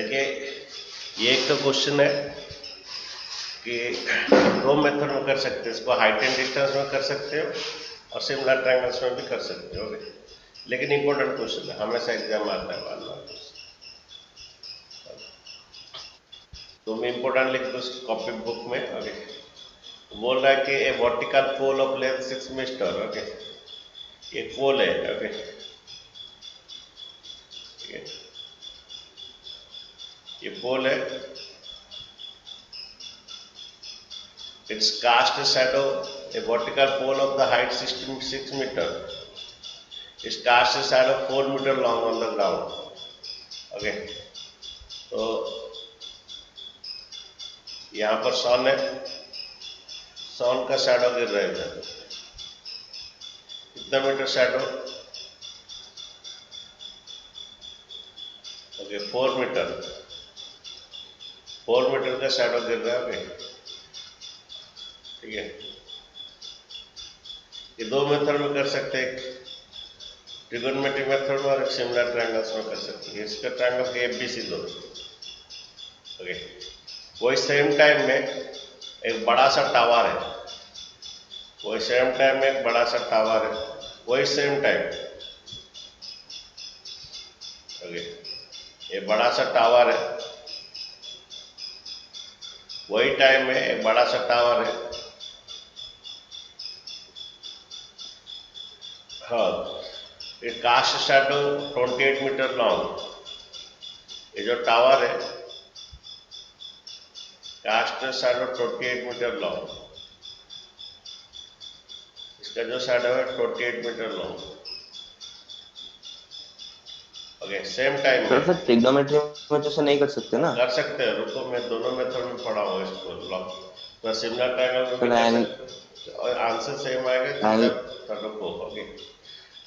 देखिए, ये एक तो क्वेश्चन है कि दो मेथड में कर सकते हैं इसको, हाइट एंड डिस्टेंस में कर सकते हो और सिमिलर ट्रायंगल्स में भी कर सकते हो। लेकिन इंपॉर्टेंट क्वेश्चन है, हमेशा एग्जाम आता है बार बार। तो मैं इंपॉर्टेंट लिख दो कॉपी बुक में। ओके, बोल रहा है कि a vertical pole of length 6 metre. Okay, ये पोल है। ओके, ये पोल है। It's cast a shadow, a vertical pole of the height 6 meter. It's cast a shadow 4 meter long on the ground. Okay, तो यहाँ पर सन है, सन का shadow गिर रहा है इधर। कितना metre shadow? Okay, 4 metre, 4 metre का शैडो गिर रहा है। ओके, ठीक है। ये दो मेथड में कर सकते हैं, ट्रिगोनोमेट्रिक मेथड में और सिमिलर ट्रायंगल्स में कर सकते हैं। इसका ट्रायंगल के एबीसी दो। ओके, वही सेम टाइम में एक बड़ा सा टावर है, वही सेम टाइम में एक बड़ा सा टावर है, वही सेम टाइम। ओके, ये बड़ा सा टावर है, वही टाइम में एक बड़ा सा टावर है। हाँ, ये कास्ट शैडो 28 मीटर लॉन्ग, ये जो टावर है कास्ट शैडो 28 मीटर लॉन्ग, इसका जो शैडो है 28 metre long. Okay, same time में। सर ट्रिग्नोमेट्री में तो से नहीं कर सकते ना? कर सकते हैं, रुको, मैं दोनों मेथड में पढ़ा हूँ इसको। लॉन्ग तो सिमिलर ट्रायंगल में भी सर कर सकते हैं और आंसर सेम आएगा जब रुको। ओके,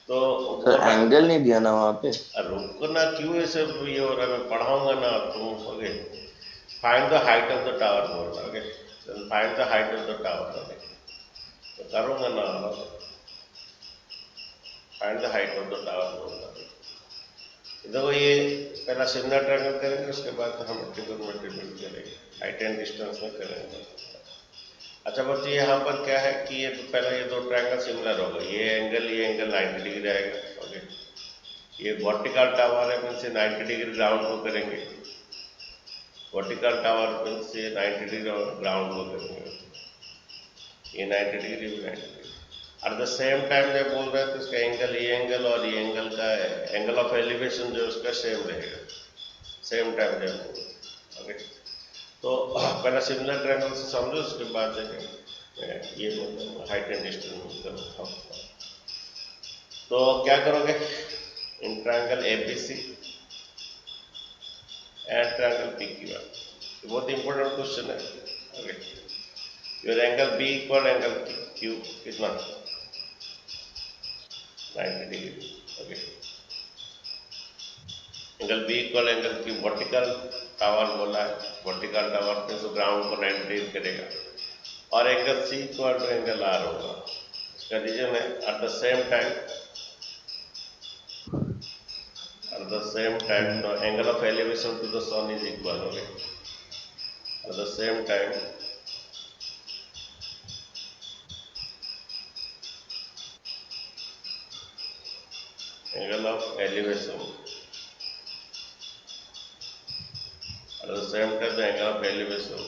तो सर बोल रहा एंगल नहीं दिया ना वहाँ पे। रुकना क्यों ऐसे ये हो रहा है, मैं पढ़ाऊंगा ना तुम। Okay, find the height of the tower बोल रहा। Okay, find the height of the tower. Okay, तो करूंगा ना, find the height of the tower बोल रहा। देखो, ये पहला सिमिलर ट्रायंगल करेंगे, उसके बाद हम ट्रिगोनोमेट्री में करेंगे, हाइट एंड डिस्टेंस में करेंगे। अच्छा बच्चे, यहाँ पर क्या है कि ये तो पहले ये दो ट्रायंगल सिमिलर होगा, ये एंगल 90 डिग्री आएगा। ओके, ये वर्टिकल टावर है, मीन से 90 डिग्री ग्राउंड को करेंगे। वर्टिकल टावर मीन से 90 डिग्री ग्राउंड को करेंगे, ये 90 डिग्री भी 90 degree. Eight the same time जब बोल रहे हैं तो इसका एंगल, ये एंगल और ये एंगल का एंगल ऑफ एलिवेशन जो उसका सेम रहेगा, सेम टाइम जब। ओके, तो पहले सिमिलर ट्रायंगल से समझो, उसके बाद ये मतलब हाइट एंड डिस्टेंस करो। तो क्या करोगे, in triangle ABC and triangle PQR, बहुत इंपॉर्टेंट क्वेश्चन है। Okay, your angle B equal angle Q कितना? 90 degree. Okay, angle B equal angle Q, vertical tower बोला है, वर्टिकल टावर पे तो ग्राउंड को 90 डिग्री करेगा, और angle C equal to angle R होगा। इसका रीजन है at the same time, the angle of elevation to the sun is equal. Okay, at the same time angle of elevation, at the same time the angle of elevation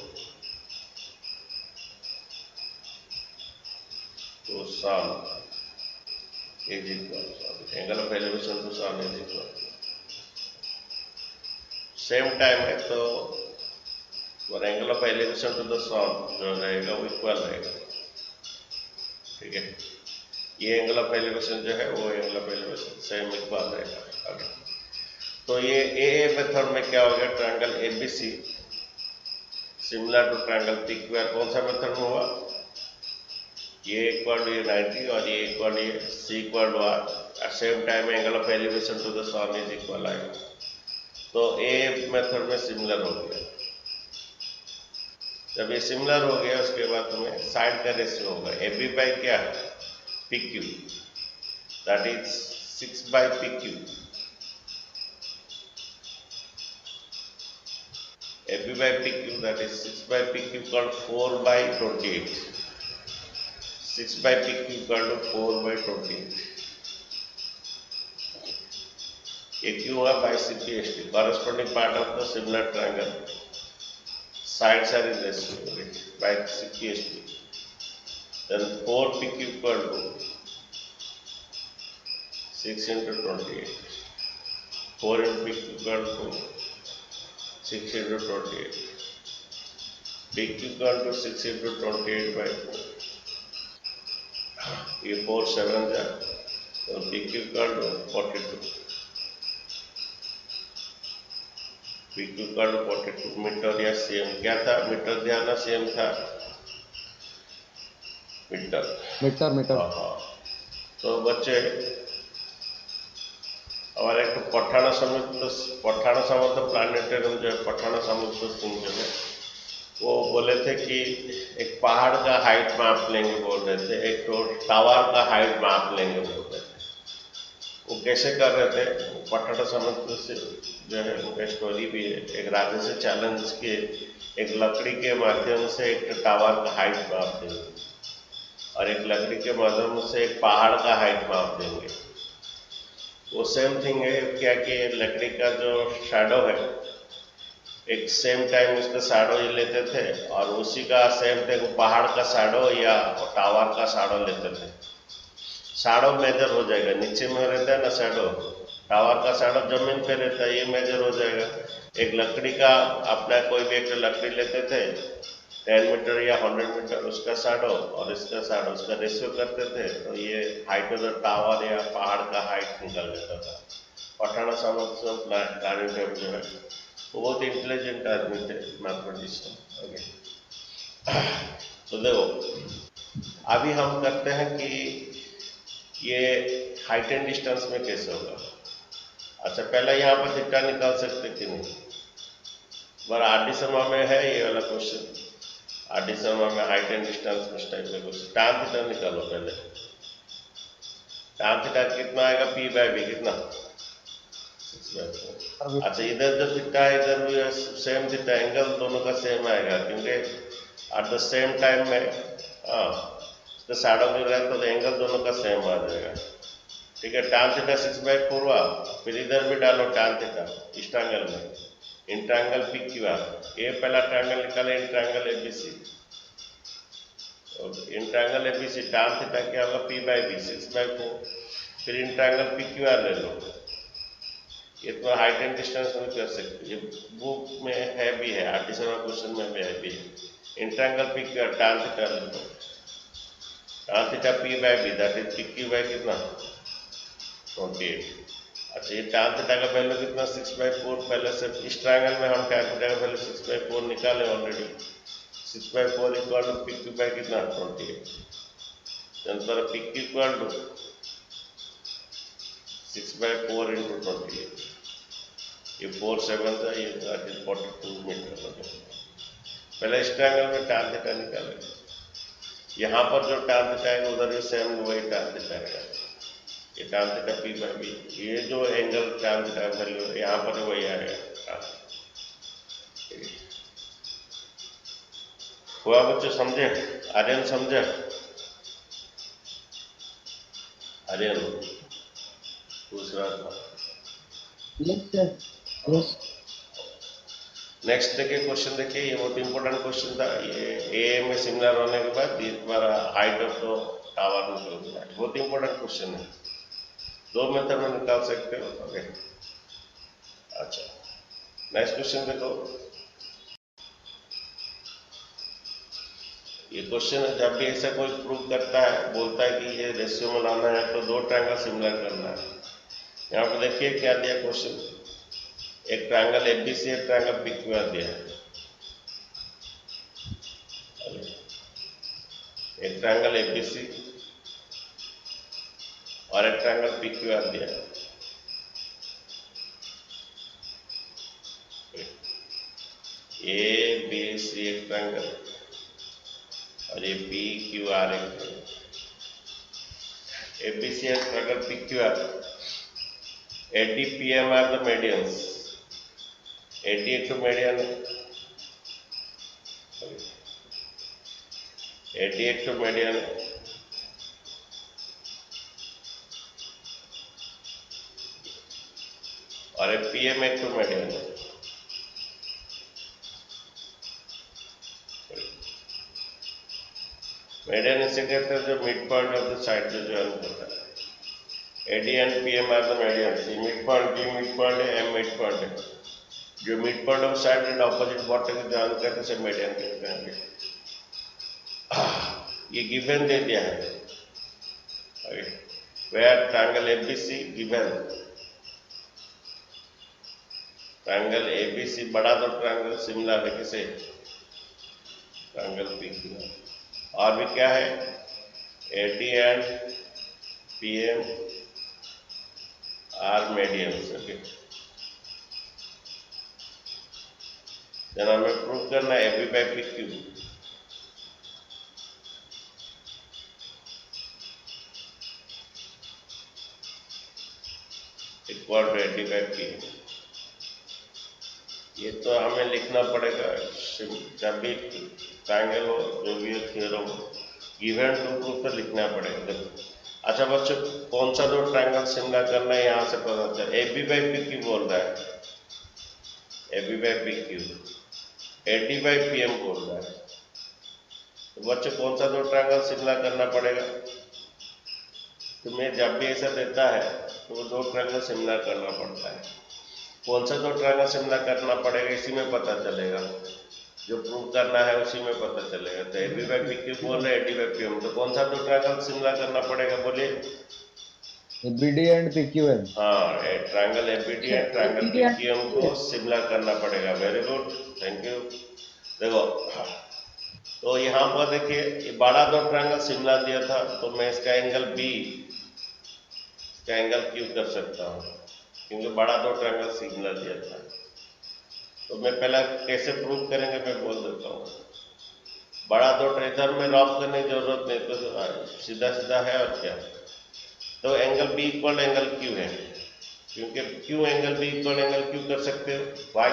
to sun is equal. Angle of elevation to sun is equal. Same time है तो और angle of elevation to the sun जो रहेगा वो equal रहेगा। ठीक है, ये एंगल ऑफ एलिवेशन जो है वो angle of elevation same equal रहेगा। तो ये ए मेथड में क्या हो गया, triangle ABC similar to triangle PQR, कौन सा मेथड में हुआ? ये इक्वल टू ये 90 और ये इक्वल ये C equal to R, at same time angle of elevation to the sun is equal आएगा। तो ए मेथड में सिमिलर हो गया। जब ये सिमिलर हो गया उसके बाद तुम्हें साइड का रेशियो होगा ए बी बाई क्या, P Q, that is 6 by P Q. AB by PQ, that is 6 by PQ called 4 by 28. 6 by PQ called 4 by 28. ये क्यों हुआ? By CPST, corresponding part of the similar triangle. Sides are in ratio by CPST. Then 4 PQ equal to 6 into 28. 4 into PQ equal to 6 into 28. PQ equal to 6 into 28 by 4. ये 4 7 जा, तो PQ equal to 42. PQ equal to 42 metre या same क्या था? Metre दिया ना, same था metre. हाँ, तो बच्चे हमारे एक पठान समुद्र प्लानिटेरियम जो है, पठान समुद्र सिंह जो है, वो बोले थे कि एक पहाड़ का हाइट माप लेंगे बोल रहे थे, एक तो टावर का हाइट माप लेंगे बोल रहे थे। वो कैसे कर रहे थे? पठान समुद्र से जो है उनका स्टोरी भी है, एक राजा से चैलेंज के एक लकड़ी के माध्यम से एक टावर का हाइट माप देंगे और एक लकड़ी के माध्यम से एक पहाड़ का हाइट माप देंगे। वो सेम थिंग है क्या कि लकड़ी का जो शैडो है, एक सेम टाइम इसका शैडो ये लेते थे और उसी का सेम टाइम पहाड़ का शैडो या टावर का शैडो लेते थे। शैडो मेजर हो जाएगा, नीचे में रहता है ना शैडो, टावर का शैडो जमीन पे रहता है, ये मेजर हो जाएगा। एक लकड़ी का अपना कोई भी एक लकड़ी लेते थे 10 मीटर या 100 मीटर उसका शैडो और इसका शैडो, उसका रेशियो करते थे, तो ये हाइट ऑफ द टावर या पहाड़ का हाइट निकल जाता था। पठान समुद्र प्लानिटेरियम जो है वो बहुत इंटेलिजेंट आदमी थे, मैथमेटिशियन। ओके, तो देखो अभी हम करते हैं कि ये हाइट एंड डिस्टेंस में कैसे होगा। अच्छा, पहले यहाँ पर थीटा निकाल सकते कि नहीं? बड़ा आरडी शर्मा में है ये वाला क्वेश्चन, आरडी शर्मा में हाइट एंड डिस्टेंस में टाइप का क्वेश्चन। टैन थीटा निकालो पहले। टैन थीटा कितना आएगा? P बाय B कितना? 6/4। अच्छा, इधर जो थीटा है इधर भी सेम थीटा, एंगल दोनों का सेम आएगा क्योंकि एट द सेम टाइम में तो शैडो मिल रहा है तो एंगल दोनों का सेम आ जाएगा। ठीक है, टैन थीटा 6/4 हुआ, फिर इधर भी डालो टैन थीटा इस ट्रायंगल में, इन ट्रायंगल PQR। ये पहला ट्रायंगल निकाले, in triangle ABC, in triangle ABC tan theta क्या होगा? P by B 6/4। फिर इन ट्रायंगल PQR ले लो, ये तो हाइट एंड डिस्टेंस में कर सकते, ये बुक में है भी है, आर्टिफिशियल क्वेश्चन में भी है। In triangle PQR tan theta ले लो, tan theta P by B that is PQ by कितना? 28। अच्छा, ये टैन थीटा का वैल्यू कितना? 6/4। पहले से इस ट्रायंगल में हम टैन थीटा का वैल्यू 6/4 निकाले already. 6/4 equal to PQ by कितना? 28। नंतर PQ इक्वल टू 6/4 into 28। ये 4 7 था, ये दैट इज 42 मीटर हो गया। पहले इस ट्रायंगल में टैन थीटा निकालेंगे, यहाँ पर जो टैन थीटा है उधर भी सेम वही टैन थीटा है, ये tan theta P by B, ये जो एंगल टैन थीटा वैल्यू यहाँ पर वही आएगा। हुआ बच्चों? समझे? आर्यन समझे? आर्यन पूछ रहा था। नेक्स्ट देखिए क्वेश्चन, देखिए ये बहुत इंपॉर्टेंट क्वेश्चन था। ये ए में सिमिलर होने के बाद ये तुम्हारा हाइट ऑफ द टावर निकल गया, बहुत इंपॉर्टेंट क्वेश्चन है। दो मेथड में निकाल सकते हो। ओके, अच्छा नेक्स्ट क्वेश्चन देखो। ये क्वेश्चन जब भी ऐसा कोई प्रूव करता है, बोलता है कि ये रेशियो में लाना है तो दो ट्रायंगल सिमिलर करना है। यहाँ पे देखिए क्या दिया क्वेश्चन, एक ट्रायंगल ABC, एक ट्रायंगल PQR दिया है। एक ट्रायंगल ABC और एक ट्रायंगल PQR दिया है। ABC एक ट्रायंगल और ये PQR एक ट्रायंगल। ABC एक triangle PQR, AD PM are the medians। AD एक तो मीडियन AD एक तो मीडियन है, और एक PM एक तो मीडियन है। मीडियन इसे कहते हैं जो mid point of the side जो ज्वाइन करता है। AD and PM are the median. C mid point, D mid point है, M मिड पॉइंट है। जो mid point of side and opposite vertex join करते हैं उसे मीडियन कहते हैं। ये गिवन दे दिया है, where triangle ABC given, triangle ABC बड़ा तो ट्रायंगल सिमिलर है किसे, ट्रायंगल PQ। और भी क्या है, AD and PM are medians. Okay, then हमें प्रूव करना है AB by PQ equal to AD by PM। ये तो हमें लिखना पड़ेगा जब भी ट्रायंगल हो, जो भी थ्योरम हो, गिवन टू प्रूफ तो लिखना पड़ेगा। देखो, अच्छा बच्चों, कौन सा दो ट्रायंगल सिमिलर करना है यहाँ से पता चला। AB by PQ बोल रहा है, AB by PQ, AD by PM बोल रहा है। तो बच्चों कौन सा दो ट्रायंगल सिमिलर करना पड़ेगा। तुम्हें जब भी ऐसा देता है तो वो दो ट्रायंगल सिमिलर करना पड़ता है। कौन सा दो ट्रायंगल सिमिलर करना पड़ेगा इसी में पता चलेगा, जो प्रूव करना है उसी में पता चलेगा। तो AB by PQ बोल रहे, AD by PM, तो कौन सा दो ट्रायंगल सिमिलर करना पड़ेगा बोलिए। ABD and PQM। हाँ, triangle ABD and triangle PQM को सिमिलर करना पड़ेगा। Very good, thank you. देखो, तो यहाँ पर देखिए, ये बड़ा दो ट्रायंगल सिमिलर दिया था, तो मैं इसका एंगल B, इसका एंगल Q कर सकता हूँ, क्योंकि बड़ा दो ट्रायंगल सिमिलर दिया था। तो मैं पहला कैसे प्रूव करेंगे मैं बोल देता हूँ। बड़ा दो इधर में रॉफ करने की जरूरत नहीं, तो सीधा सीधा है और क्या। तो angle B equal angle Q है, क्योंकि Q angle B equal angle Q कर सकते हो। वाई,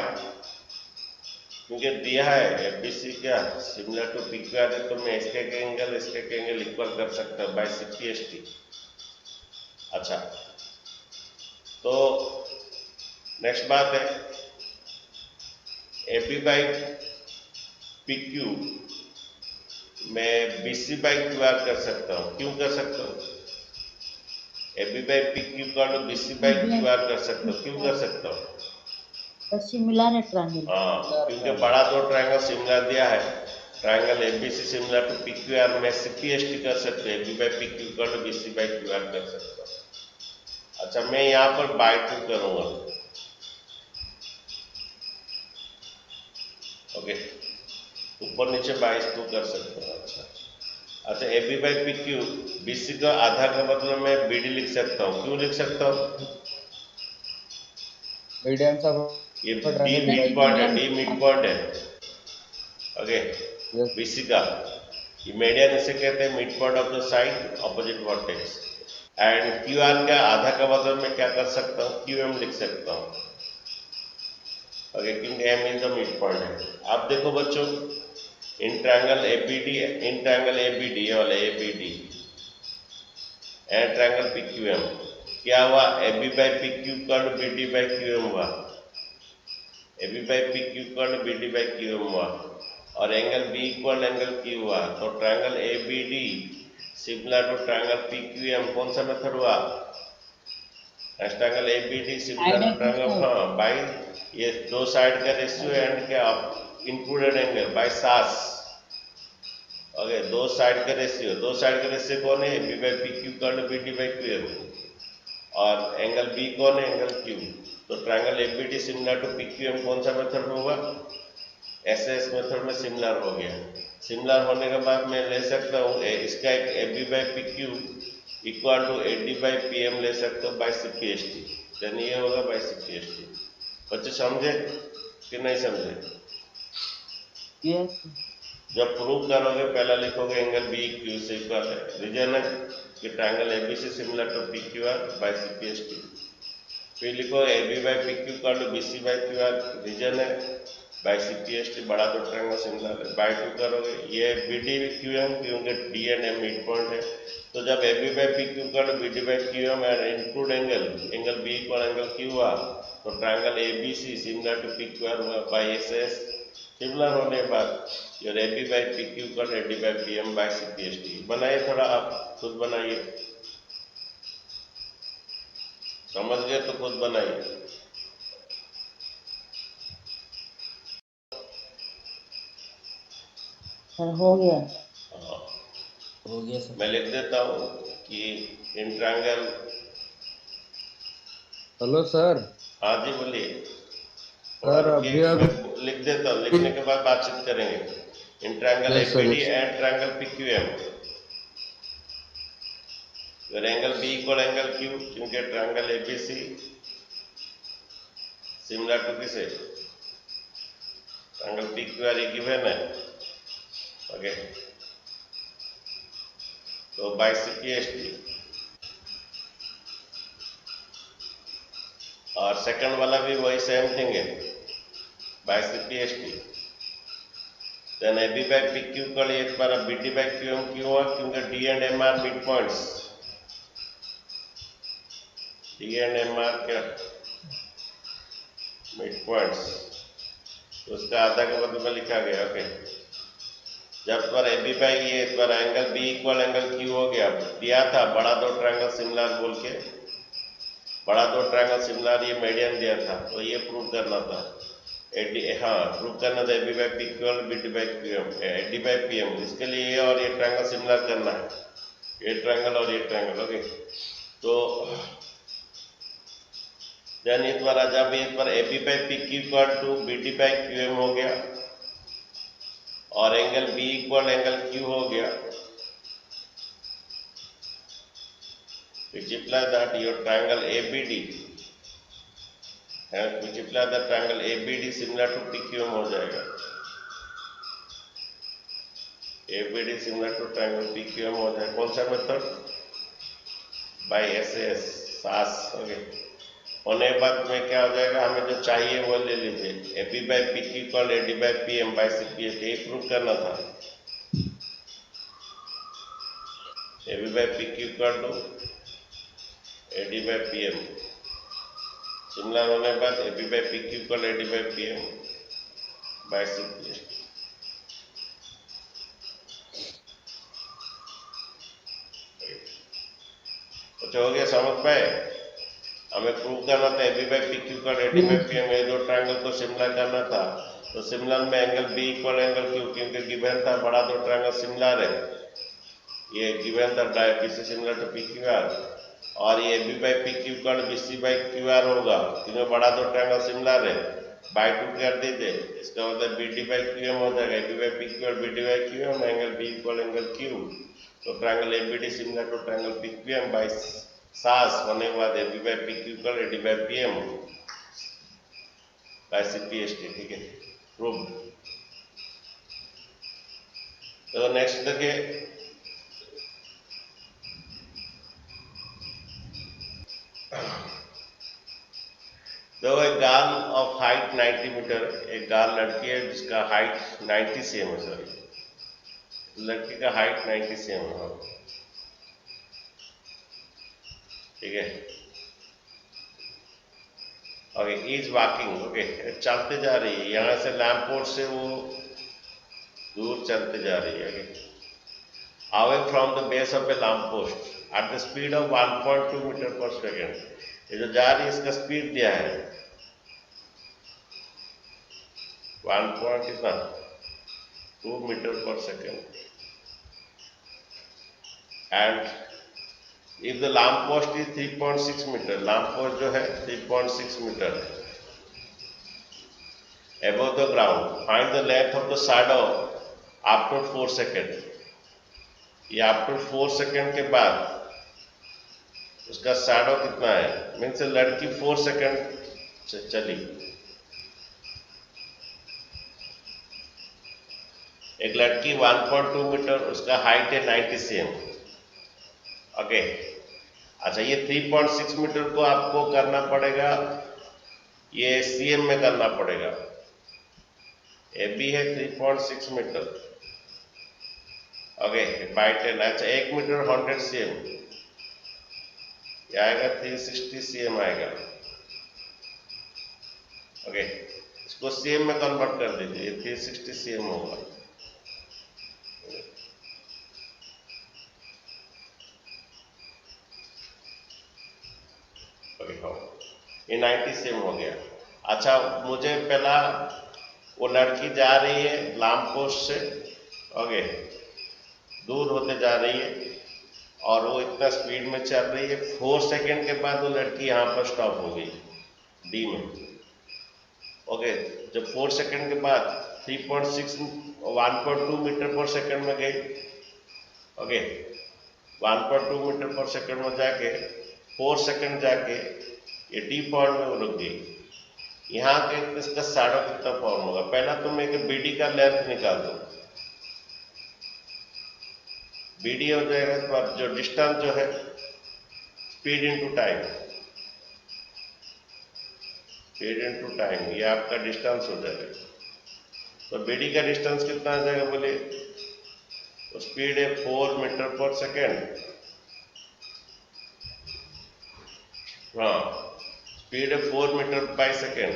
क्योंकि दिया है ABC क्या सिमिलर टू PQ है, तो मैं इसके एंगल इक्वल कर सकता हूँ बाय CPST। अच्छा, तो नेक्स्ट बात है, AB by PQ मैं BC by QR कर सकता हूँ। क्यों कर सकता हूँ, AB by PQ का BC by QR कर सकता हूँ। क्यों कर सकता हूँ, सिमिलर है ट्रायंगल। हाँ, क्योंकि बड़ा दो ट्रायंगल सिमिलर दिया है। Triangle ABC similar to PQR में CPST कर सकते हैं, AB by PQ का BC by QR कर सकता हूँ। अच्छा, मैं यहाँ पर बाय 2 करूँगा। ओके, ऊपर नीचे 22 कर सकते हैं। अच्छा, AB by PQ BC का आधा का मतलब मैं BD लिख सकता हूँ। क्यों लिख सकता हूँ, मीडियंस ऑफ ये D मिड पॉइंट है, D मिड पॉइंट है। ओके, BC का ये मीडियन इसे कहते हैं, mid point of the side opposite vertex. And QR का आधा का मतलब मैं क्या कर सकता हूँ, QM लिख सकता हूँ। ओके, क्योंकि M is the mid point है। आप देखो बच्चों, इन ट्रायंगल ABD ये वाला ABD एंड ट्रायंगल PQM क्या हुआ, AB by PQ कर्ण BD by QM हुआ, AB by PQ कर्ण BD by QM हुआ, और angle B equal angle Q हुआ। तो triangle ABD similar to triangle PQM कौन सा मेथड हुआ, triangle ABD similar to triangle, हाँ, बाय ये दो साइड का रेशियो एंड क्या included angle by SAS. Okay, दो साइड का रेशियो कौन है, AB by PQ कर्ण BD by QM, और एंगल B कौन है, एंगल Q। तो triangle ABD similar to PQM कौन सा मेथड होगा, SS मेथड में सिमिलर हो गया। सिमिलर होने के बाद मैं ले सकता हूँ इसका एक AB by PQ equal to AD by PM ले सकता हूँ बाय CPST। देन ये होगा बाय CPST। बच्चे समझे कि नहीं समझे, यस। जब प्रूव करोगे पहला लिखोगे एंगल BQ से इक्वल है, रीजन है कि triangle ABC similar to PQR by CPST। फिर लिखो AB by PQ का BC by QR, रीजन है बाय CPST बड़ा दो ट्रायंगल सिमिलर है, बाय 2 करोगे, ये BD QM क्योंकि D and M mid point है, तो जब AB बाय PQ कर BD by QM and include angle B equal angle Q हुआ, तो triangle ABC similar to PQR हुआ बाय SS, सिमिलर होने के बाद योर AB बाय PQ कर AD by PM by CPST। बनाइए थोड़ा, आप खुद बनाइए, समझ गए तो खुद बनाइए। सर हो गया। हाँ, हो गया सर। मैं लिख देता हूँ कि इन ट्रायंगल, हेलो सर। हाँ जी बोलिए। सर अभी मैं लिख देता हूँ, लिखने के बाद बातचीत करेंगे। इन triangle Yes, sir, ABD yes. And triangle PQM, फिर angle B equal angle Q, क्योंकि ट्रायंगल ABC सिमिलर टू किसे, ट्रायंगल PQR ये गिवन है, ओके, तो बाय CPST, और सेकंड वाला भी वही सेम थिंग है, by CPST। Then AB by PQ का एक बार BD बाय QM क्यों हुआ, क्योंकि D and M are mid points, D and M are क्या मिड पॉइंट्स, तो उसका आधा के बदले में लिखा गया, ओके। जब पर AB बाय ये पर angle B equal angle Q हो गया, दिया था बड़ा दो ट्रायंगल सिमिलर बोल के, बड़ा दो ट्रायंगल सिमिलर ये मीडियन दिया था, तो ये प्रूव करना था। हाँ प्रूव करना था AB बाय PQ और BD by QM, AD by PM, इसके लिए ये और ये ट्रायंगल सिमिलर करना है, ये ट्रायंगल और ये ट्रायंगल, ओके। तो देन इस बार जब इस बार AB by PQ equal to BD by QM हो गया और angle B equal angle Q हो गया, which implies that your triangle ABD है, which implies that triangle ABD similar to PQM हो जाएगा, ABD similar to triangle PQM हो जाएगा। कौन सा method, by SAS, SAS, okay. होने के बाद में क्या हो जाएगा, हमें जो चाहिए वो ले लीजिए, AB by PQ equal AD by PM by CPST, ये प्रूव करना था। AB by PQ equal to AD by PM, similar होने के बाद AB by PQ equal AD by PM by CPST। कुछ हो गया, समझ पाए? हमें प्रूव करना था AB by PQ equal AD by PM, ये दो ट्रायंगल को सिमिलर करना था, तो सिमिलर में angle B equal angle Q, क्योंकि गिवन था बड़ा दो ट्रायंगल सिमिलर है, ये गिवन था BC सिमिलर टू PQR, और ये AB by PQ equal BC by QR होगा, क्योंकि बड़ा दो ट्रायंगल सिमिलर है, बाय 2 कर दीजिए, इसका मतलब BD बाय QM हो जाएगा, AB बाय PQ और BD by QM, angle B equal angle Q, तो triangle ABD similar to triangle PQM by SAS होने के बाद AB by PQ equal AD by PM by CPST, ठीक है, prove. तो नेक्स्ट देखिए, तो एक गर्ल ऑफ हाइट 90 मीटर, एक गर्ल लड़की है जिसका हाइट 90 cm है, सॉरी लड़की का हाइट 90 cm है, ठीक है, ओके। इज वॉकिंग, ओके, चलते जा रही है, यहाँ से लैंप पोस्ट से वो दूर चलते जा रही है, okay, away from the base of a lamp post at the speed of 1.2 metre per second. ये जो जा रही है इसका स्पीड दिया है 1.2 metre per second, and if the lamp post is 3.6 metre, lamp post जो है 3.6 metre above the ground, find the length of the shadow after 4 second. ये आफ्टर 4 सेकेंड के बाद उसका शैडो कितना है, मीन्स लड़की 4 सेकेंड चली, एक लड़की 1.2 मीटर, उसका हाइट है 90 cm, ओके। अच्छा, ये 3.6 मीटर को आपको करना पड़ेगा, ये cm में करना पड़ेगा, ए बी है 3.6 मीटर, ओके बाई 10। अच्छा 1 मीटर 100 cm, ये आएगा 360 cm आएगा, ओके इसको cm में कन्वर्ट कर दीजिए, ये 360 cm होगा। ओके हो, ये 90 cm हो गया। अच्छा मुझे पहला वो लड़की जा रही है लैंप पोस्ट से, ओके दूर होते जा रही है और वो इतना स्पीड में चल रही है, 4 सेकंड के बाद वो लड़की यहाँ पर स्टॉप हो गई डी में, ओके जब 4 सेकंड के बाद 1.2 मीटर पर सेकंड में गई, ओके 1.2 मीटर पर सेकंड में जाके 4 सेकंड जाके ये डी पॉइंट में वो रुक गई। यहाँ के इसका शैडो कितना फॉर्म होगा, पहला तो मैं बीडी का लेंथ निकाल दूं, बीडी हो जाएगा तो जो डिस्टेंस जो है speed into time, speed into time, ये आपका डिस्टेंस हो जाएगा। तो बीडी का डिस्टेंस कितना आ जाएगा बोलिए, तो स्पीड है 4 मीटर पर सेकेंड, हाँ स्पीड है 4 मीटर बाई सेकेंड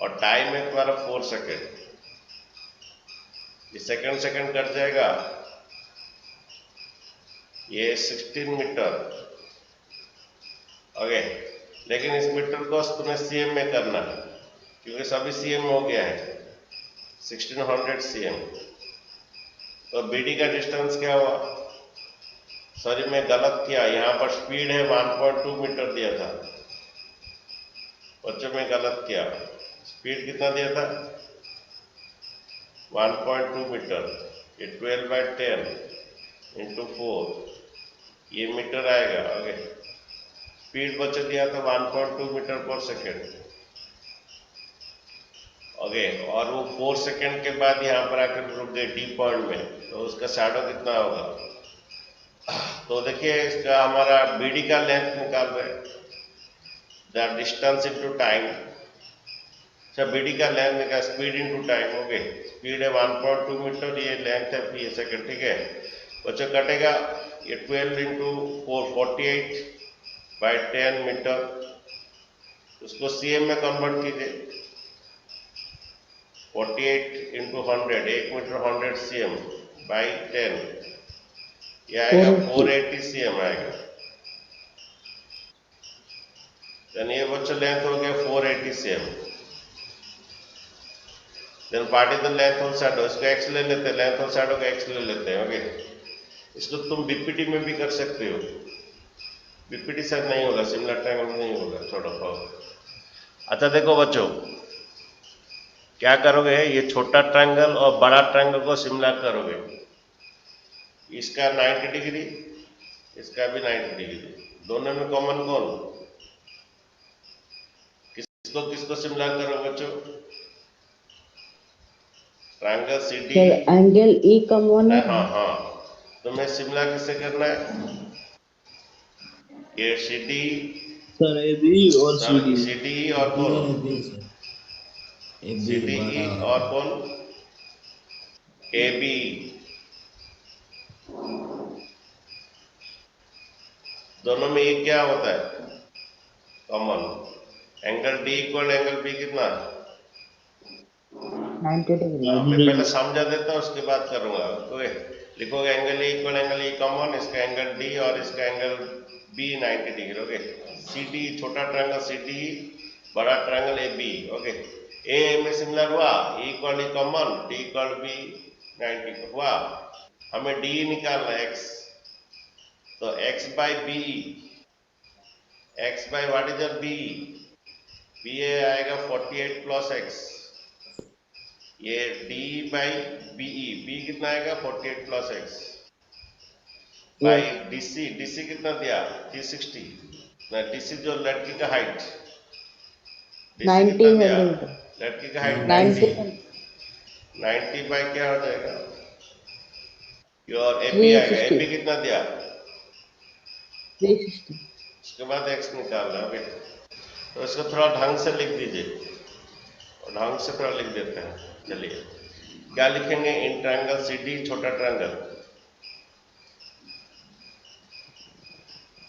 और टाइम है तुम्हारा 4 सेकेंड, ये सेकेंड सेकेंड कट जाएगा, ये 16 मीटर, ओके लेकिन इस मीटर को तुम्हें सीएम में करना है क्योंकि सभी सीएम हो गया है 1600 सीएम। तो बीडी का डिस्टेंस क्या हुआ, सॉरी मैं गलत किया, यहाँ पर स्पीड है 1.2 मीटर दिया था बच्चों, में गलत किया, स्पीड कितना दिया था 1.2 मीटर, ये 12/10 इंटू 4 ये मीटर आएगा, ओके स्पीड बच्चे दिया था 1.2 मीटर पर सेकेंड, ओके और वो 4 सेकेंड के बाद यहाँ पर आकर रुक गए डी पॉइंट में, तो उसका शैडो कितना होगा, तो देखिए इसका हमारा बीडी का लेंथ निकाल रहे हैं, द डिस्टेंस इनटू टाइम, अच्छा बीडी का लेंथ निकाल speed into time, okay speed है 1.2 मीटर, ये लेंथ है ये सेकंड, ठीक है बच्चों कटेगा, ये 12 इंटू 4 48/10 मीटर, उसको सीएम में कन्वर्ट कीजिए, 48 इंटू 100, 1 मीटर 100 सीएम बाई 10, ये आएगा 480 सीएम आएगा, यानी ये बच्चों लेंथ हो गया 480 cm. Then particle length of shadow, इसको एक्स ले लेते हैं, लेंथ ऑफ शैडो का एक्स ले लेते हैं, ओके इसको तुम बीपीटी में भी कर सकते हो, बीपीटी शायद नहीं होगा, सिमिलर ट्रायंगल नहीं होगा, छोटा सा। अच्छा देखो बच्चों क्या करोगे, ये छोटा ट्रायंगल और बड़ा ट्रायंगल को सिमिलर करोगे, इसका 90 डिग्री इसका भी 90 डिग्री, दोनों में कॉमन कौन, किसको किसको सिमिलर करो बच्चों, triangle CD angle E common है, हाँ हाँ तुम्हें सिमिलर किससे करना है, ये सीडी सर ए बी और सी सीडी और कौन, सीडी और कौन, ए बी, दोनों में ये क्या होता है common, angle D equal angle B कितना, 90 डिग्री, मैं पहले समझा देता हूँ उसके बाद करूंगा, तो लिखोगे angle A equal angle E common, इसका एंगल डी और इसका angle B 90 degree, okay CD छोटा ट्रायंगल सीडी, बड़ा triangle A B, okay A में सिमिलर हुआ, E equal E common, D equal B 90 हुआ, हमें डी निकालना है एक्स, तो x by B, x by what is B, B आएगा 48 प्लस x, ये d बाई बीई, बी कितना आएगा 48 plus x by DC, DC कितना दिया 360, ना डीसी जो लड़की का हाइट 90 है, लड़की का हाइट 90 90 बाई क्या हो जाएगा, और एपी आएगा, एपी कितना दिया 360, उसके बाद x निकालना है, तो इसको थोड़ा ढंग से लिख दीजिए, ढंग से थोड़ा लिख देते हैं। चलिए क्या लिखेंगे, इन ट्रायंगल सी डी छोटा triangle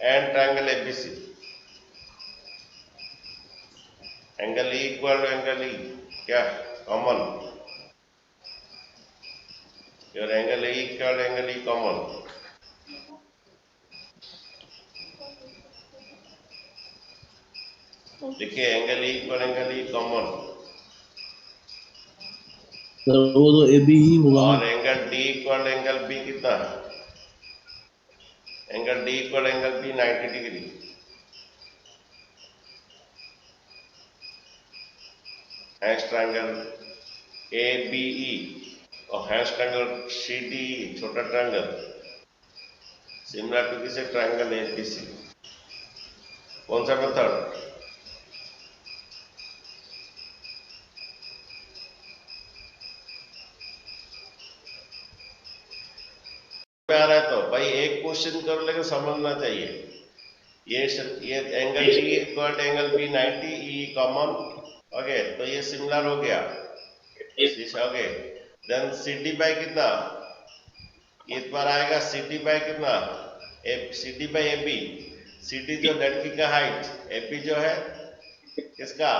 and triangle ABC, angle E equal angle E क्या common, your angle E equal angle E common. देखिए angle E equal angle E common, sir वो तो ए बी ही होगा। और angle D equal angle B कितना है, angle D equal angle B 90 degree. Hash triangle A B E और hash triangle C D E छोटा triangle similar to this triangle A B C. कौन सा method, आ रहा है तो भाई एक क्वेश्चन कर लेकर समझना चाहिए। ये angle D equal angle B 90 E common, okay तो ये सिमिलर हो गया, okay then C D by कितना, इस बार आएगा सी डी बाई कितना, C D by A B, C D जो लड़की का हाइट, ए बी जो है किसका,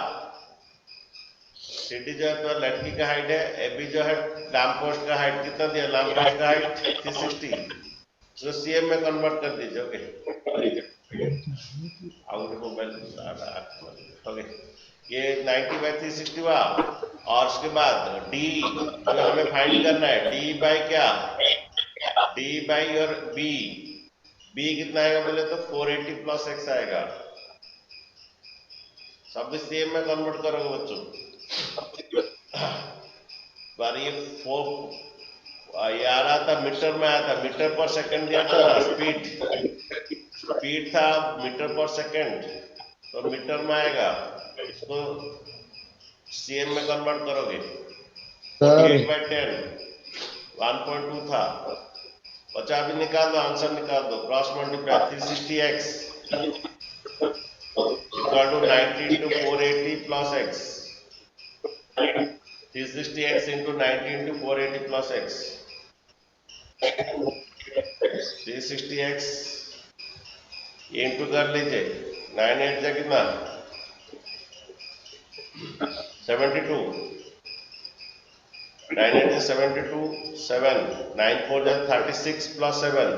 सी डी जो है तो लड़की का हाइट है, ए बी जो है लैम्प पोस्ट का हाइट कितना दिया, लैम्प पोस्ट का हाइट 360, तो सीएम में कन्वर्ट कर दीजिए। ओके ये 90 बाई 360 हुआ, और उसके बाद डी जो हमें फाइंड करना है, डी बाई क्या, डी बाई और बी, बी कितना आएगा बोले तो 480 प्लस एक्स आएगा, सब सीएम में कन्वर्ट करोगे बच्चों। बार ये ये आ रहा था मीटर में, आया था मीटर पर सेकंड दिया था ना, स्पीड था मीटर पर सेकंड, तो मीटर में आएगा, इसको सीएम में कन्वर्ट करोगे। सर 8/10 1.2 था, बचा भी निकाल दो, आंसर निकाल दो, cross multiply 360x equal to 90 into 480 plus x, 360x into 90 into 480 plus x, 360x ये इंटू कर लीजिए, 9 8 जा कितना 72, 9 8 जा 72, 7 9 4 जा 36 प्लस 7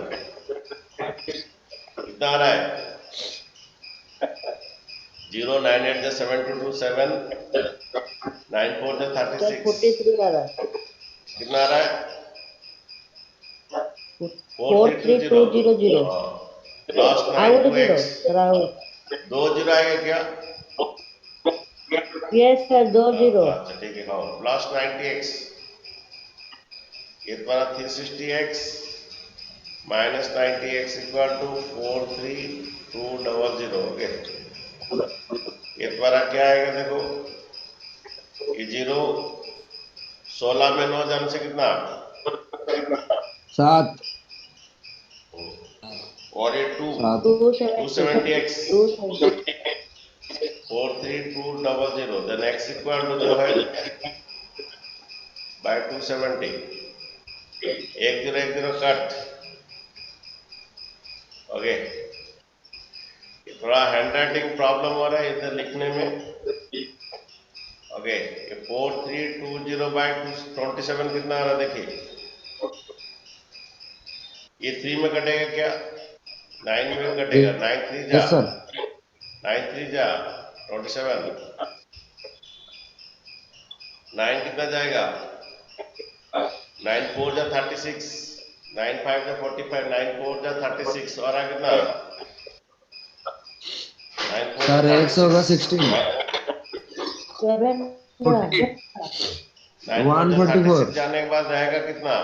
कितना आ रहा है 0 9 8 जा 72 7 9 4 जा 36 43 आ रहा है, कितना आ रहा है 43200 plus out 9x sir out, 2 0 आएगा क्या, यस सर 20। अच्छा ठीक है, हाँ प्लस 90x ये तुम्हारा 360x minus 90x equal to 43200, okay ये तुम्हारा क्या आएगा देखो, ये 0 16 में 9 जाने से कितना 7 और ये 2 7 270x 43200, then x equal to जो है बाय 270, 1 0 कट, ओके थोड़ा हैंड राइटिंग प्रॉब्लम हो रहा है इधर लिखने में, ओके ये 4320 बाय 27 कितना आ रहा देखिए, ये 3 में कटेगा क्या, 9 में कटेगा, 9 3 जा यस सर 9 3 जा 27, 9 कितना जाएगा 9 4 जा 36, 9 5 जा 45, 9 4 जा 36 और आ कितना 9 4 सर 1 होगा 16 7 144 जाने के बाद रहेगा कितना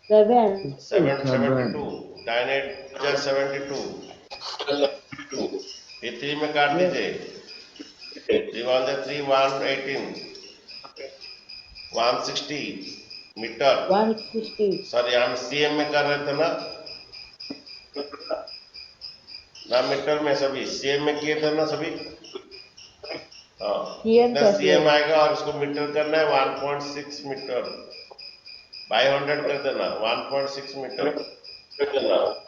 7 72, 9 8 जा 72, ये 3 में काट दीजिए, 3 1 जा 3 118 160 मीटर, 160 सॉरी हम सीएम में कर रहे थे ना मीटर में, सभी सीएम में किए थे ना सभी, हाँ CM इतना कैसे CM है? आएगा और उसको मीटर करना है 1.6 मीटर बाई 100 कर देना 1.6 मीटर।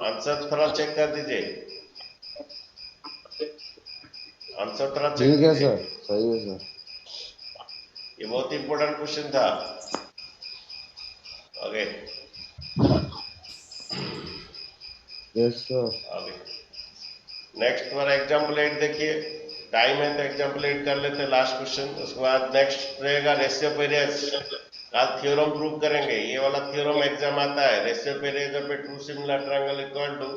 आंसर थोड़ा चेक कर दीजिए, आंसर थोड़ा चेक ठीक है कीजिए। सर, सही है सर। ये बहुत इंपॉर्टेंट क्वेश्चन था। Okay yes sir. Okay next वाला एग्जाम्पल 8 देखिए, टाइम है तो एग्जाम्पल 8 कर लेते हैं लास्ट क्वेश्चन। उसके बाद नेक्स्ट रहेगा रेशियो पेरियड्स का थ्योरम प्रूव करेंगे। ये वाला थ्योरम एग्जाम आता है, ratio period of a two similar triangle equal to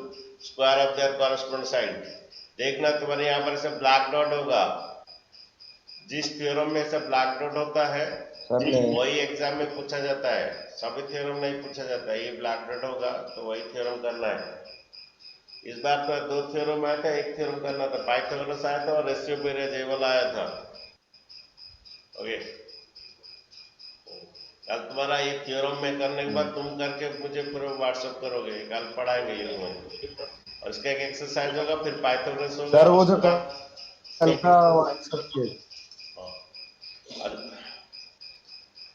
square of their corresponding side. देखना तुम्हारे यहाँ पर ऐसे ब्लैक डॉट होगा, जिस थ्योरम में ऐसा ब्लैक डॉट होता है सर ने वही एग्जाम में पूछा जाता है, सभी थ्योरम नहीं पूछा जाता है। ये ब्लैक डॉट होगा तो वही थ्योरम करना है। इस बार तो दो थ्योरम आया था, एक थ्योरम करना था, पाइथागोरस आया था और रेशियो पेरियड ये वाला आया था। ओके कल तुम्हारा ये थ्योरम में करने के बाद तुम करके मुझे पूरा व्हाट्सएप करोगे, कल पढ़ाएंगे ये में। और इसका एक एक्सरसाइज होगा, फिर पाइथागोरस होगा। सर वो जो उसके बाद कल का व्हाट्सएप पे और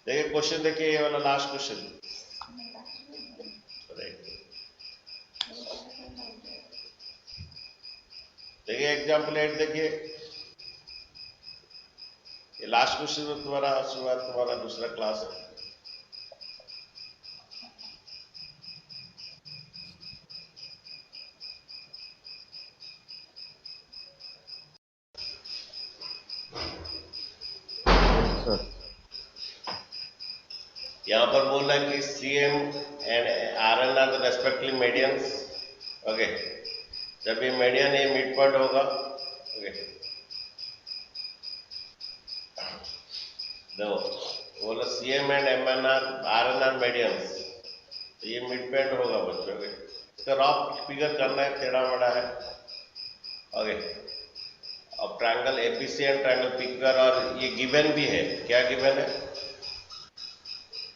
देखिए क्वेश्चन, देखिए ये वाला लास्ट क्वेश्चन देखिए एग्जाम्पल 8 देखिए, ये लास्ट क्वेश्चन तो तुम्हारा शुरुआत तुम्हारा दूसरा क्लास है। सर। यहाँ पर बोल रहा है कि CM and RN are the respectively medians. Okay जब ये मीडियन ये मिड पॉइंट होगा, ओके देखो बोला CM and RN are medians, तो ये मिड पॉइंट होगा बच्चों के। इसका रफ फिगर करना है, टेढ़ा मेढ़ा है। ओके अब triangle ABC and triangle PQR, और ये गिवन भी है। क्या गिवन है?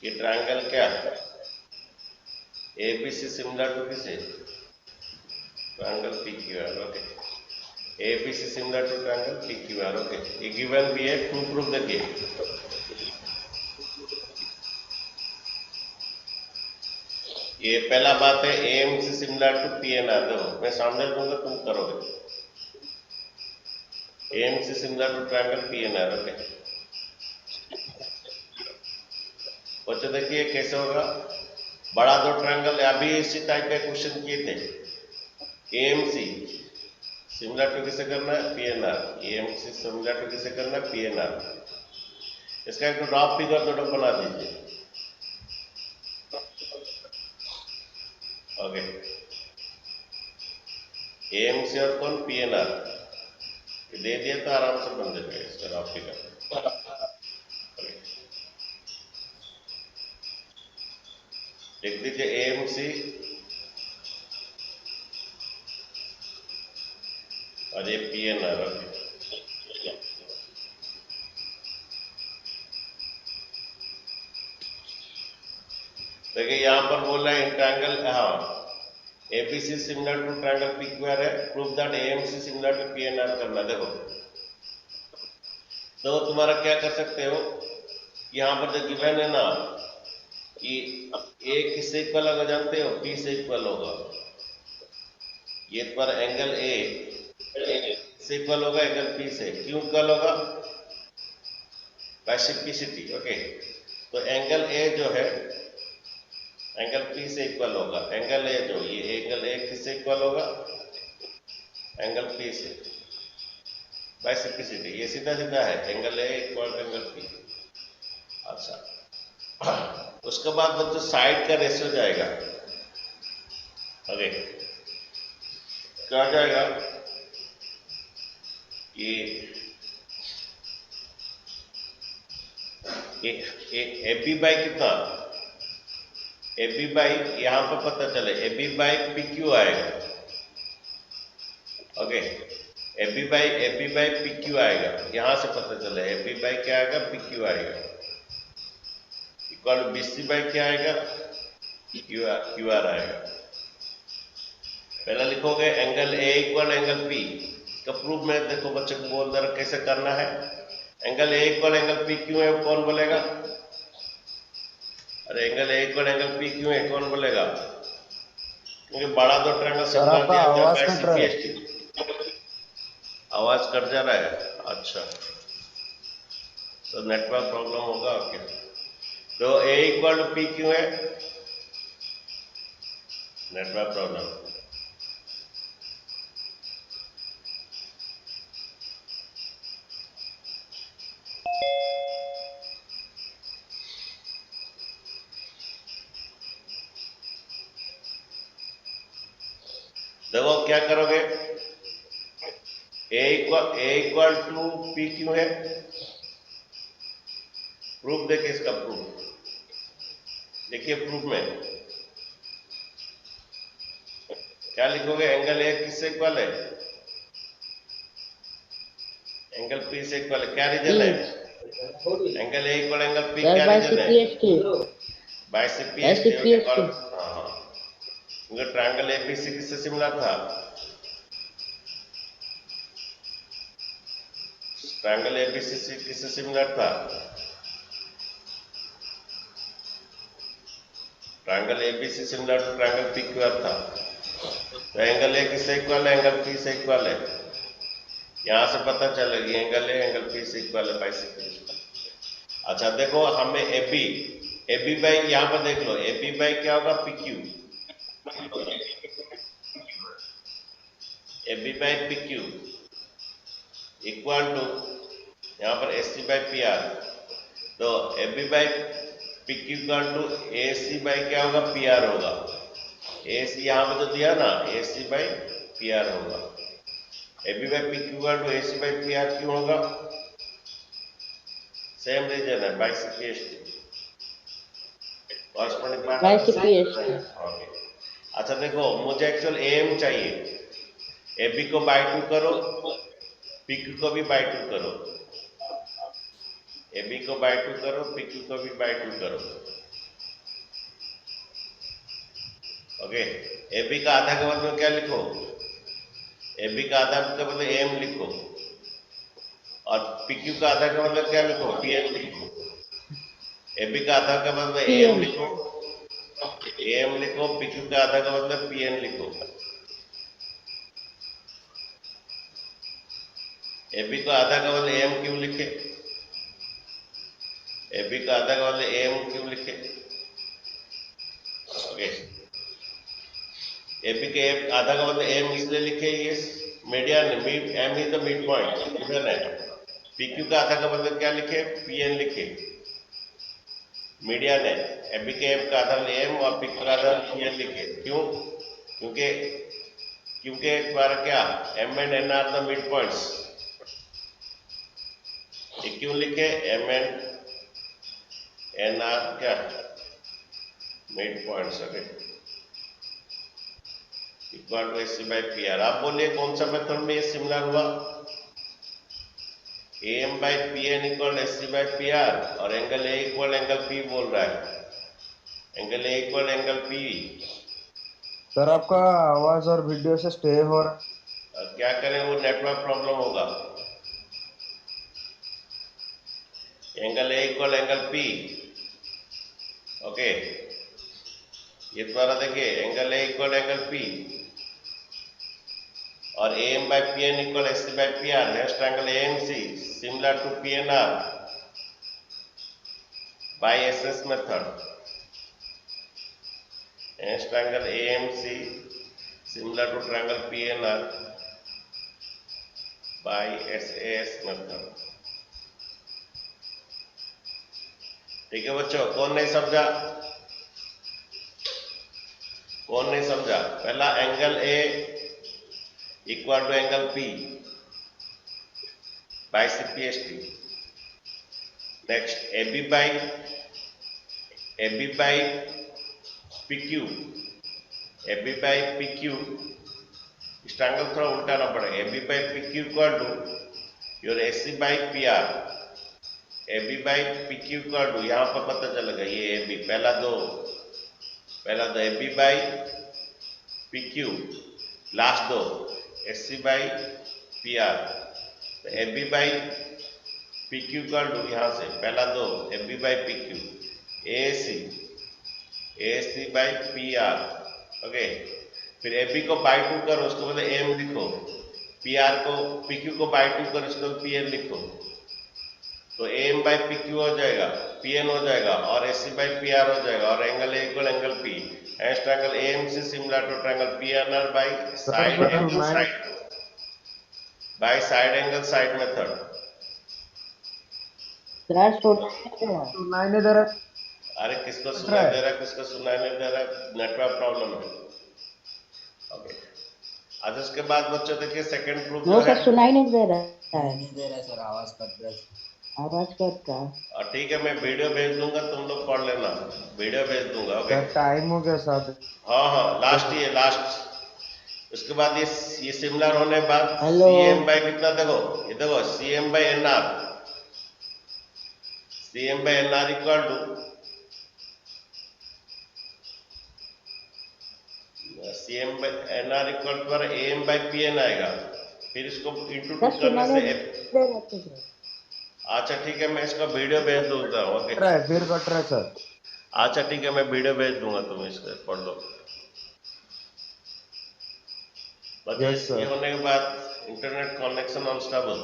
ये ट्रायंगल क्या है? ABC सिमिलर टू किसे? Triangle PQR। Okay ABC similar to triangle PQR। Okay ये गिवन भी है, प्रूफ देखिए। ये पहला बात है AMC सिमिलर टू PNR। देखो मैं सामने दूंगा तुम करोगे। AMC similar to triangle PNR। Okay बच्चों देखिए कैसे होगा। बड़ा दो ट्रायंगल, अभी इसी टाइप का क्वेश्चन किए थे। AMC सिमिलर टू किसे करना है? PNR। AMC सिमिलर टू किसे करना है? PNR। इसका एक रफ फिगर थोड़ा बना दीजिए। ओके AMC और कौन? PNR दे दिया तो आराम से बन जाएगा इसका रफ फिगर। लिख दीजिए AMC और ये PNR। देखिए यहाँ पर बोल रहा है ट्रायंगल, हाँ ABC similar to triangle PQR है, prove that AMC similar to PNR करना। देखो तो तुम्हारा क्या कर सकते हो, यहाँ पर जो गिवन है ना कि A किससे इक्वल होगा जानते हो? P से इक्वल होगा। ये पर एंगल A से इक्वल होगा एंगल P से। क्यों इक्वल होगा? By simplicity. ओके तो एंगल A जो है एंगल P से इक्वल होगा। एंगल A जो ये एंगल A किससे इक्वल होगा? एंगल P से, बाय सिंप्लिसिटी। ये सीधा सीधा है, angle A equal to angle P। अच्छा उसके बाद बच्चों साइड का रेशियो जाएगा। ओके क्या जाएगा कि AB बाई कितना? AB बाई यहाँ पर पता चले AB बाई PQ आएगा। ओके AB बाई PQ आएगा, यहाँ से पता चले AB बाई क्या आएगा? PQ आएगा। इक्वल BC बाई क्या आएगा? QR आएगा। पहला लिखोगे angle A equal angle P। इसका प्रूफ में देखो बच्चे को बोल दे रहा कैसे करना है। Angle A equal angle P Q है, कौन बोलेगा? अरे angle A equal angle P Q है, कौन बोलेगा? क्योंकि बड़ा दो ट्रायंगल से सर बना आपका दिया गया आवाज बाय कट रहा है। CPST। आवाज कट जा रहा है, अच्छा तो नेटवर्क प्रॉब्लम होगा आपके। तो ए इक्वल टू पी क्यू है, नेटवर्क प्रॉब्लम। देखो क्या करोगे, ए इक्वल टू पी क्यू है, प्रूफ देखिए इसका प्रूफ, देखिए प्रूफ में क्या लिखोगे, एंगल ए किससे इक्वल है? एंगल पी से इक्वल है, क्या रीजन है? Angle A equal angle P, sir क्या बाय रीजन है? CPST। By CPST। CPST। हाँ, क्योंकि ट्रायंगल एबीसी किससे सिमिलर था? ट्रायंगल एबीसी किससे सिमिलर था? Triangle ABC similar to triangle PQR था। तो एंगल ए किससे इक्वल है? एंगल पी से इक्वल है। यहां से पता चलेगी एंगल ए एंगल पी से इक्वल है बाय CPST। अच्छा देखो, हमें एबी बाई, यहां पर देख लो, एबी बाई क्या होगा? PQ। AB by PQ equal to, यहां पर AC बाई PR। तो AB by PQ equal to AC by क्या होगा? PR होगा। AC यहां पर जो दिया ना, AC बाई PR होगा। AB by PQ equal to AC by PR क्यों होगा? सेम रीजन है, by CPST। Corresponding part by CPST। Okay. अच्छा देखो, मुझे एक्चुअल AM चाहिए, AB को बाय 2 करो, PQ को भी बाय 2 करो। AB को बाय 2 करो, PQ को भी बाय 2 करो। ओके, AB का आधा का मतलब क्या लिखो? AB का आधा का मतलब AM लिखो, और PQ का आधा का मतलब क्या लिखो? PN लिखो। AB का आधा का मतलब AM लिखो, AM लिखो, PQ का आधा का मतलब PN लिखो। AB का आधा का मतलब AM क्यों लिखे? AB का आधा का मतलब AM क्यों लिखे? ओके, AB के आधा का मतलब AM इसलिए लिखे, ये median, M is the mid point, given है। PQ का आधा का मतलब क्या लिखे? PN लिखे, मीडियन है। AB के M का आधा M और PQ का आधा PN लिखे, क्यों? क्योंकि द्वारा क्या, M and N are the mid points. ये क्यों लिखे? M एंड N आर क्या, mid points. Okay, equal to AC by PR। आप बोलिए कौन सा मेथड में ये सिमिलर हुआ? AM by PN equal AC by PR, और angle A equal angle P बोल रहा है, angle A equal angle P। Sir आपका आवाज और वीडियो से स्टे हो रहा है। क्या करें, वो नेटवर्क प्रॉब्लम होगा। Angle A equal angle P। Okay, ये द्वारा देखिए, angle A equal angle P और AM by PN equal AC by PR। Next angle AMC similar to PNR by SS method. Next angle AMC similar to triangle PNR by SAS method. ठीक है बच्चों, कौन नहीं समझा? कौन नहीं समझा? पहला angle A equal to angle P by CPST। Next AB by PQ, AB by PQ, इस ट्रायंगल थोड़ा उल्टाना पड़ेगा। AB by PQ equal to your AC by PR। AB by PQ equal to, यहाँ पर पता चलेगा ये AB, पहला दो AB बाई PQ, लास्ट दो AC बाई PR। तो AB by P Q equal to यहाँ से पहला दो A B by P Q A C by P R. Okay, फिर ए बी को बाई 2 करो, उसको मतलब एम लिखो, पी आर को पी क्यू को बाई 2 करो, उसको पी एन लिखो, तो एम बाई पी क्यू हो जाएगा, पी एन हो जाएगा और A C by P R हो जाएगा और angle A equal angle P. And triangle A M C similar to triangle P N R by side angle side angle side method. Class सुनाई नहीं दे रहा। अरे किसको सुनाई दे रहा है, किसको सुनाई नहीं दे रहा है, नेटवर्क प्रॉब्लम है। ओके, आज उसके बाद बच्चों देखिए सेकंड प्रूफ वो जो है। सर सुनाई नहीं दे रहा है। नहीं दे रहा सर, आवाज कट रहा है। आवाज करता है। और ठीक है, मैं वीडियो भेज दूंगा, तुम लोग पढ़ लेना, वीडियो भेज दूंगा। ओके, टाइम हो गया साहब। हाँ, लास्ट ये लास्ट। उसके बाद ये सिमिलर होने के बाद हेलो। सी एम बाई कितना, देखो ये देखो C M by N R, C M by N R equal to C M by N R equal to A M by P N आएगा, फिर इसको इंटू टू सर करने सुनाई से दे रहा है। अच्छा ठीक है, मैं इसका वीडियो भेज दूंगा। ओके, कट रहा है, फिर कट रहा है सर। अच्छा ठीक है, मैं वीडियो भेज दूंगा, तुम इसको पढ़ लो। Yes, sir. ये होने के बाद इंटरनेट कनेक्शन अनस्टेबल।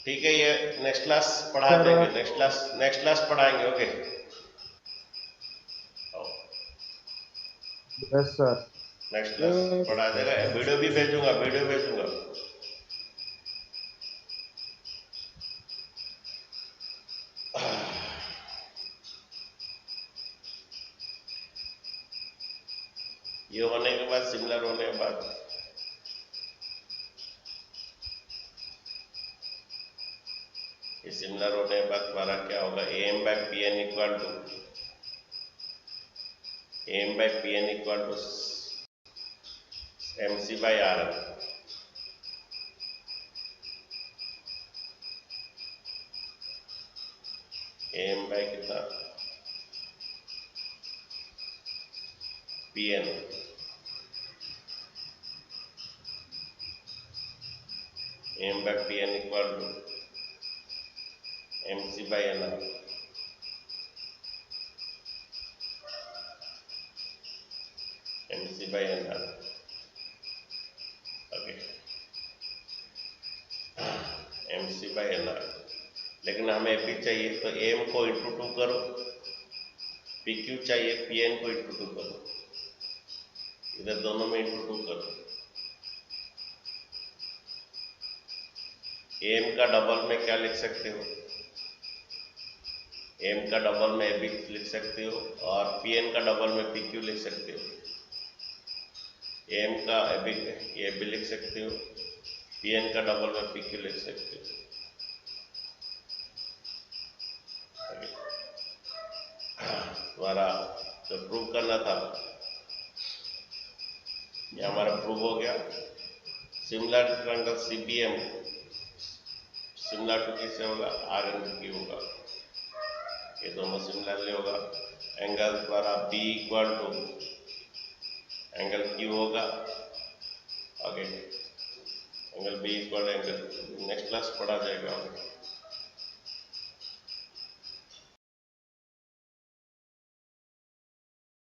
ठीक है, ये नेक्स्ट क्लास पढ़ा Sir, देंगे, नेक्स्ट क्लास पढ़ाएंगे। Okay, yes sir. Next class पढ़ा देगा, वीडियो भी भेजूंगा, वीडियो भेजूंगा। ये होने के बाद सिमिलर होने के बाद ये सिमिलर होने के बाद हमारा क्या होगा, A M by P N equal to M by P N equal to M C by R N. M by कितना, P N, M by P N equal to M C by N R. M C by N R. Okay, M C by N R. लेकिन हमें P चाहिए तो M को into 2 करो, P Q चाहिए P N को into 2 करो, इधर दोनों में इंटू 2 करो। एम का डबल में क्या लिख सकते हो, एम का डबल में ए बी लिख सकते हो और पी एन का डबल में पी क्यू लिख सकते हो। एम का ए बी लिख सकते हो, पी एन का डबल में पी क्यू लिख सकते हो। हमारा जो प्रूव करना था ये हमारा प्रूव हो गया। Similar triangle CBM similar to किससे होगा, आर एन क्यू होगा, ये दोनों सिमिलरली होगा। एंगल द्वारा B equal to angle Q होगा। आगे angle B equal angle, next class पढ़ा जाएगा।